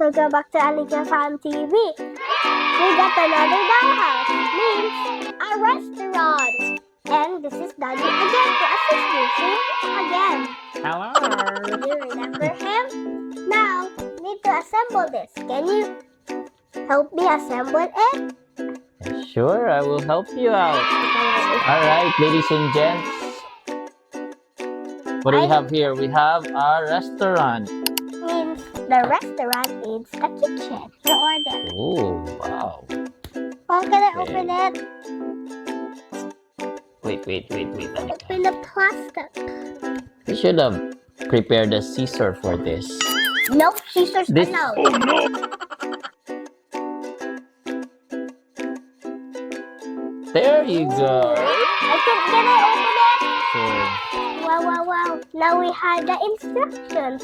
welcome back to Anika Fan TV. We got another dollhouse, means a restaurant. And this is Daddy again to assist you. See again. Hello. Do you remember him? Now, need to assemble this. Can you help me assemble it? Sure, I will help you out. Alright, ladies and gents. What do we have here? We have a restaurant. Means the restaurant is the kitchen. The order. Oh, wow. Oh, can I open it? Wait, Anika. Open the plastic. We should have prepared a scissor for this. No, scissors This- allowed. Oh, no! There you go. Can I open it? Sure. Wow. Now we have the instructions.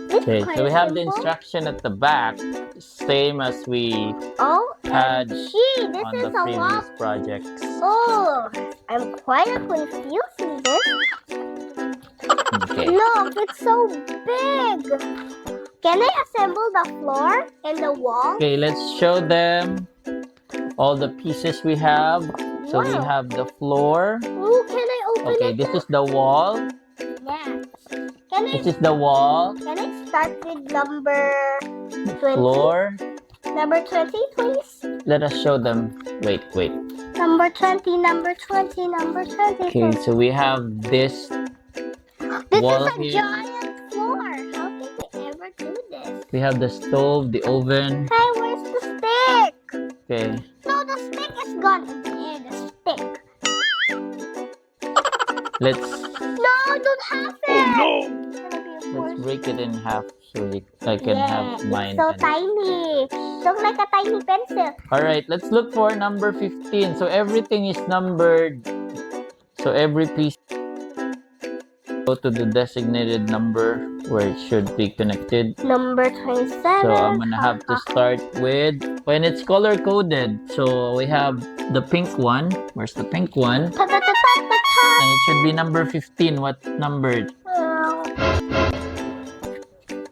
This Okay, quite so we have the simple. instruction at the back, same as we Oh, had gee, this on is the a lot. previous projects. Oh, I'm quite confused in this. Okay. Look, it's so big. Can I assemble the floor and the wall? Okay, let's show them all the pieces we have. So we Wow. have the floor. Oh, can I open Okay, it? this is the wall. Yeah. This is the wall. Can I start with number 20? Floor. Number 20, please. Let us show them. Wait. Number 20, number 20, number 20. Okay, so we have this. This wall is a here. giant floor. How can we ever do this? We have the stove, the oven. Hey, where's the stick? Okay. No, the stick is gone. There, the stick. Let's No, I don't have it. Oh, no. let's break it in half so I can have mine. It's so and- tiny. Looks like a tiny pencil. Alright, let's look for number 15. So everything is numbered. So every piece go to the designated number where it should be connected. Number 27. So I'm gonna have to start with when it's color coded. So we have the pink one. Where's the pink one? Ta-ta-ta-ta-ta-ta. And it should be number 15. What number?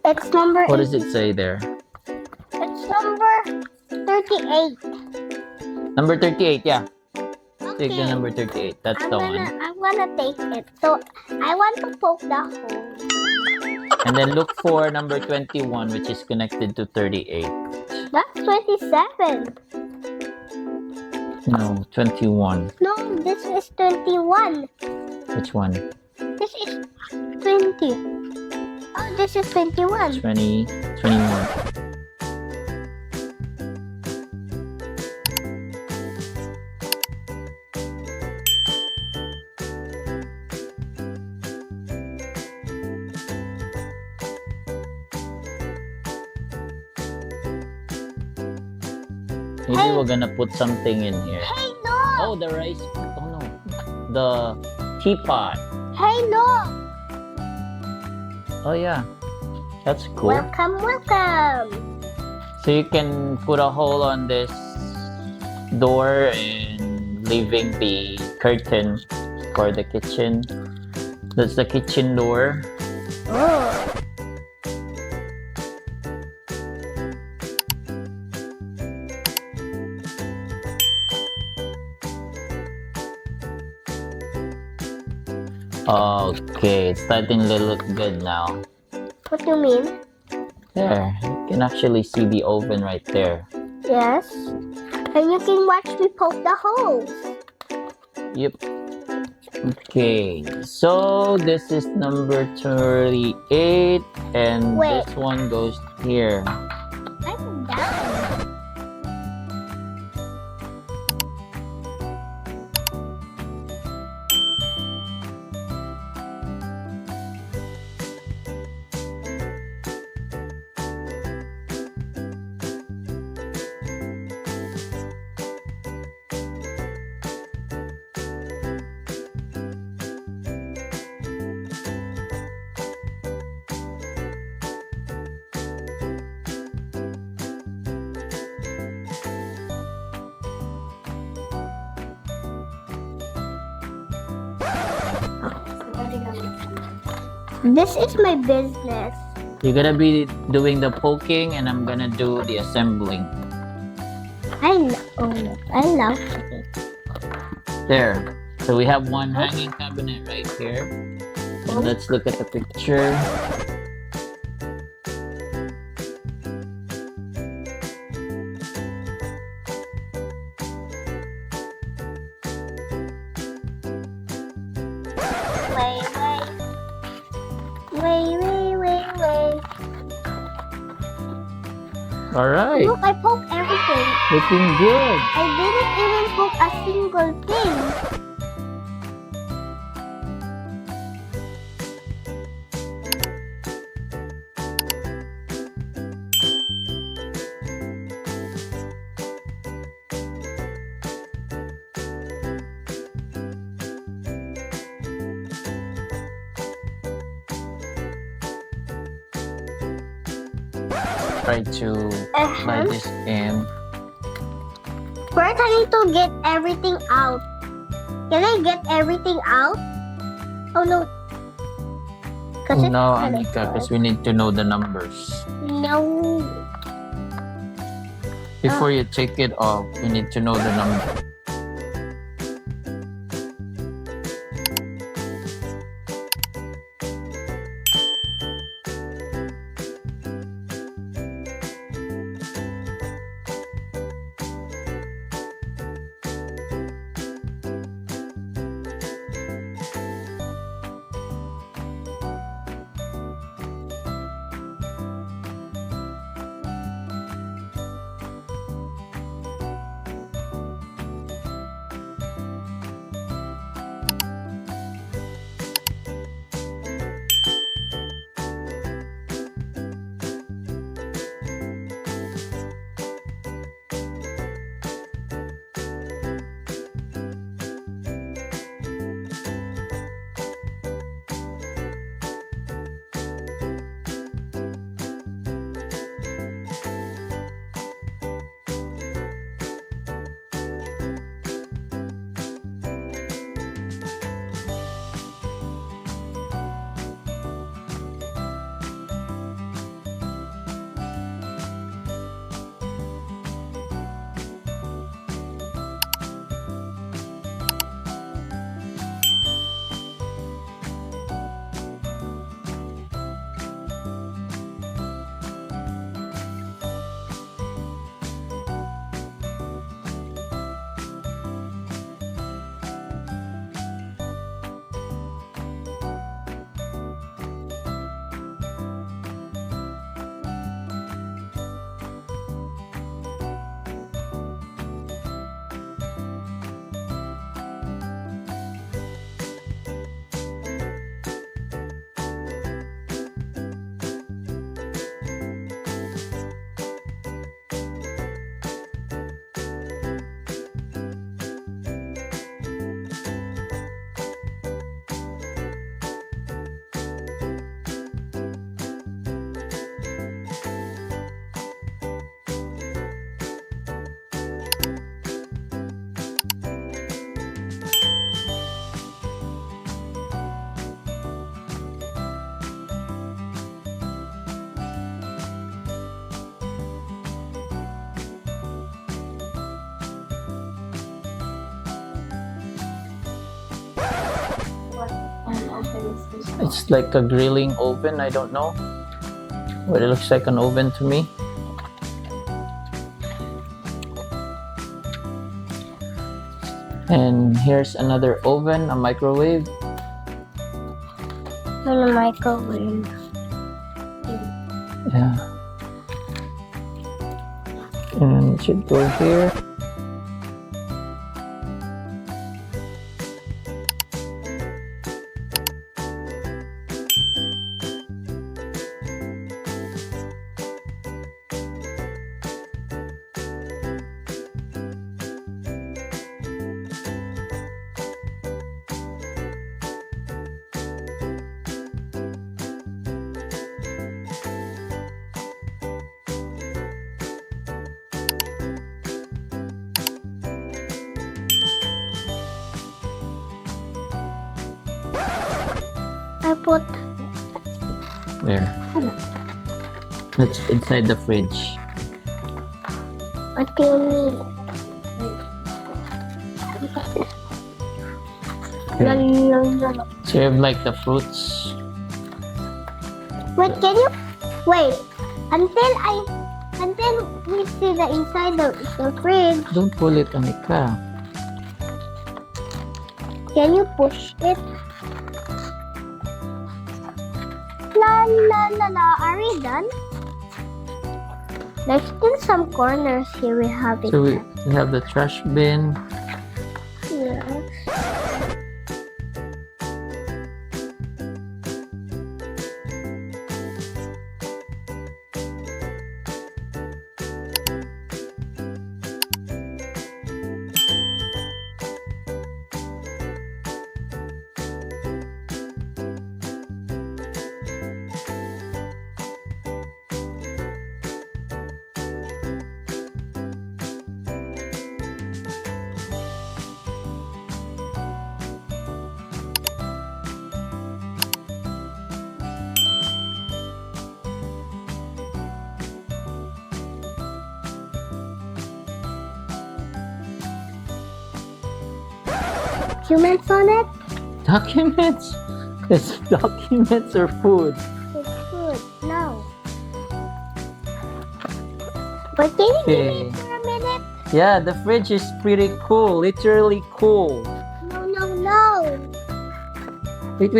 It's number What does it say there? It's number 38. Number 38, yeah. Okay. Take the number 38. That's the one. I'm gonna take it. So I want to poke the hole. And then look for number 21, which is connected to 38. That's 27. No, 21. No, this is 21. Which one? This is 20. Oh, this is 21. 20, 21. Maybe Hey. we're gonna put something in here. Hey, no! Oh, the rice. Oh no, the teapot. Hey, no! Oh yeah, that's cool. Welcome. So you can put a hole on this door and leaving the curtain for the kitchen. That's the kitchen door. Oh. Okay, it's starting to look good now. What do you mean? There, you can actually see the oven right there. Yes. And you can watch me poke the holes. Yep. Okay, so this is number 38, and Wait. this one goes here. I'm done. This is my business. You're gonna be doing the poking, and I'm gonna do the assembling. I love it. There. So we have one hanging cabinet right here. And let's look at the picture. Wait. All right. Look, I poked everything. Looking good. I didn't even poke a single thing. Try to slide this in. First, I need to get everything out. Can I get everything out? Oh no. No, Anika, because we need to know the numbers. No. Before you take it off, you need to know the number. It's like a grilling oven, I don't know. But it looks like an oven to me. And here's another oven, a microwave. In a microwave. Yeah. And it should go here. I put There. That's inside the fridge. What do you mean? Okay. So you have like the fruits. Wait, can you wait until we see the inside of the fridge? Don't pull it, Anika. Can you push it? La la la la. Are we done? There's still some corners here we have it. So we have the trash bin. Yes. Documents on it? Documents? It's documents or food? It's food. No. But can you give Okay. me for a minute? Yeah, the fridge is pretty cool. Literally cool. No, no, no. Wait. Can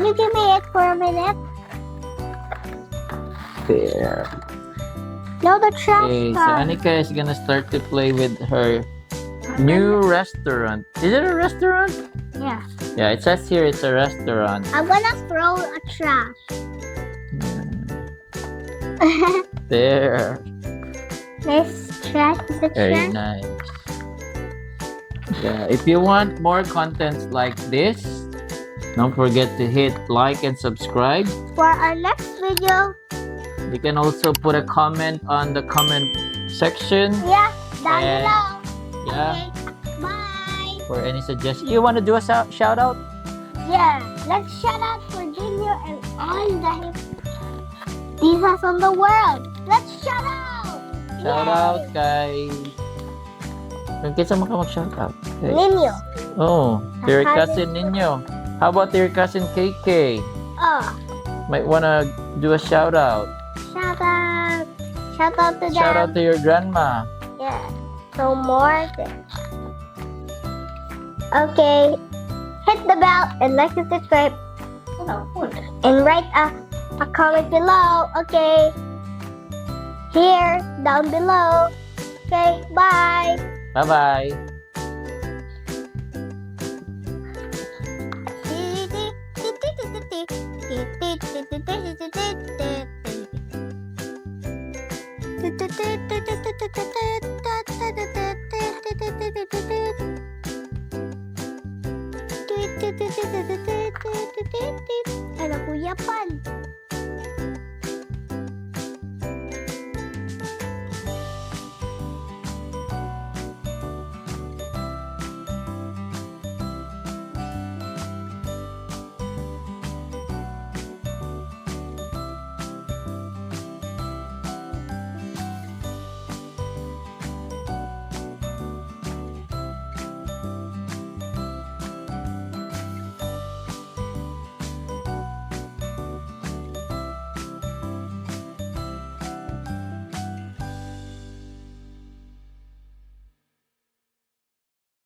you give me it for a minute? There. No, the trash Okay, so can. Anika is gonna start to play with her new restaurant. Is it a restaurant? Yeah. Yeah, it says here it's a restaurant. I'm gonna throw a trash. There. This trash is a Very trash. nice. Yeah, if you want more contents like this, don't forget to hit like and subscribe. For our next video, You can also put a comment on the comment section. yeah, down And- below. Yeah, Okay, bye. for any suggestions. You want to do a shout out? Yeah, let's shout out for Junior and all the divas on the world. Let's shout out. Shout Yay. out kay... Kung kinsa man ka mag-shout out? Okay. Ninyo. Oh, to your Cousin. cousin Ninyo. How about your cousin KK? Oh, Might wanna do a shout out. shout out. Shout out to them. Shout out to your grandma. Yeah. So more there. Okay. Hit the bell and like and subscribe. And write a comment below. Okay. Here, down below. Okay, bye. Bye-bye. Ano, Kuya Pan?